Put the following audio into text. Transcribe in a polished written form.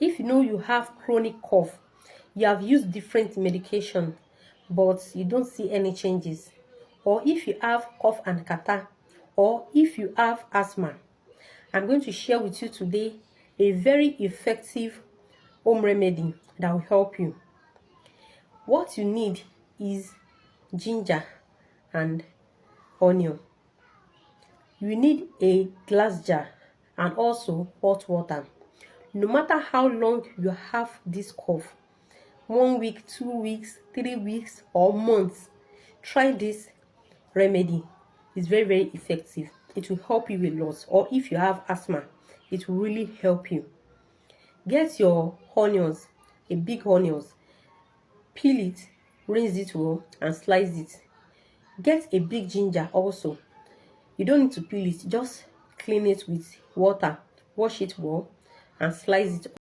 If you know you have chronic cough, you have used different medication, but you don't see any changes, or if you have cough and catarrh, or if you have asthma, I'm going to share with you today a very effective home remedy that will help you. What you need is ginger and onion. You need a glass jar and also hot water. No matter how long you have this cough, 1 week, 2 weeks, 3 weeks, or months, try this remedy. It's very, very effective. It will help you a lot. Or if you have asthma, it will really help you. Get your onions, a big onions, peel it, rinse it well, and slice it. Get a big ginger also. You don't need to peel it, just clean it with water, wash it well, and slice it